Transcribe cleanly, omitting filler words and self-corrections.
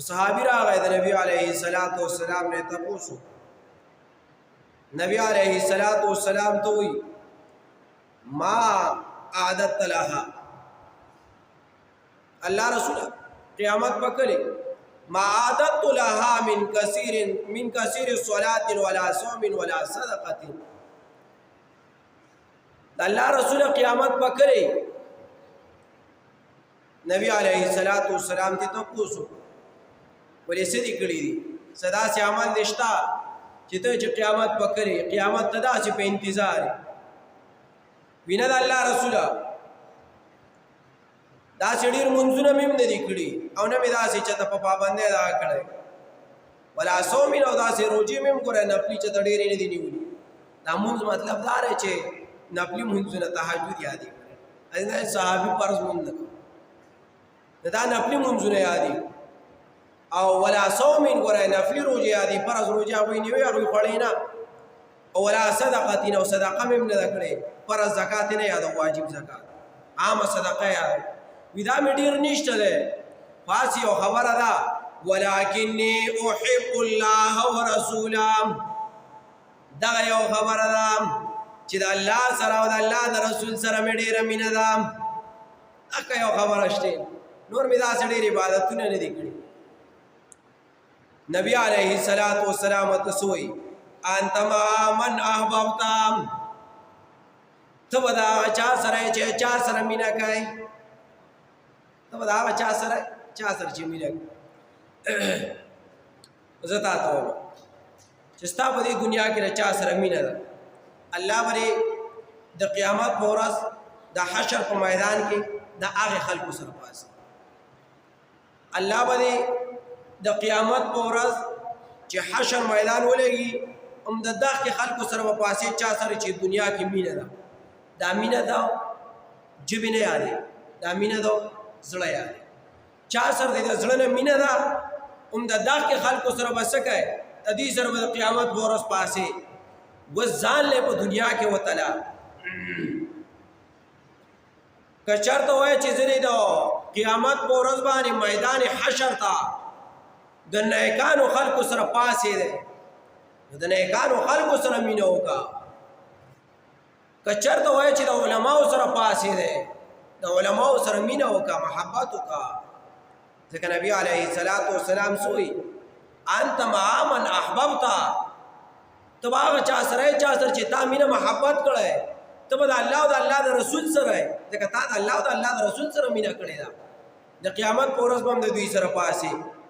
صحابی راغی د نبی علیه السلام نه تپوسو نبی علیه السلام ته وی ما عادت لها الله رسول قیامت پکړي ما عادت لها من كثير الصلاه ولا صوم ولا صدقه الله رسول قیامت پکړي نبی علیه السلام ته تپوسو ولې سړي کړی دي صدا سي عمل نشتا چې ته چې قیامت پکړي قیامت تدا چې په انتظار وینه د الله رسول دا سړي منځونه مم نه دي کړی او نه مې دا چې ته په پابندې دا کړی ولا صوم او دا سي روزي مم ګره نفلي چې ډېرې نه دي نیولې دا مونږ مطلب دا رې چې نفلي منځونه تهجد یادې کړي اځنه صحابي فرض مونږ نه دا نفلي منځونه یادې او ولا صوم ګره نفلي روزي یادې فرض روزي هغه نیوي هغه خړینا او ولا صدقه او صدقه مم نه کړي فرض زکات نه یاد واجب زکات عام صدقه یاد ودا مډیر نشته ده فاسی او خبره ده ولکنی احب الله ورسوله دا یو خبره ده چې د الله سره او د الله د رسول سره مډیر مینه ده اکه یو خبره شته نور می دا سړي عبادتونه نه دي کړی نبی علیه السلام تسوی انت ما من احببتم تب دا چا سره چې چا سره مینا کوي تب دا چا سره چې مینا زتا ته چې ستا په دې دنیا کې چا سره مینا ده الله باندې د قیامت په ورځ د حشر په میدان کې د هغه خلکو سره پاس الله باندې د قیامت په ورځ چې حشر میدان ولګي هم د دغه خلکو سره په پاسې چا سره چې دنیا کې مینا ده دا مینه دا جبی نه یادې دا مینه دا زړه یادې چا سره د زړه نه مینه دا هم د دغه خلکو سره بسکه د دې سره د قیامت ورځ پاسې وځان له په دنیا کې وتلا کچرته وای چې زری دا قیامت ورځ باندې میدان حشر تا د نیکانو خلکو سره پاسې ده د نیکانو خلکو سره مینه وکا کچرته وای چې د علماو سره پاسې ده د علماو سره مینه وکا محبت وکا ځکه نبی علیه السلام سوی انت مع من احببت تبا چا سره چې تا مینه محبت کړه تبا د الله او د الله د رسول سره ځکه تا د الله او د الله د رسول سره مینه کړې ده د قیامت پر ورځ باندې دوی سره پاسې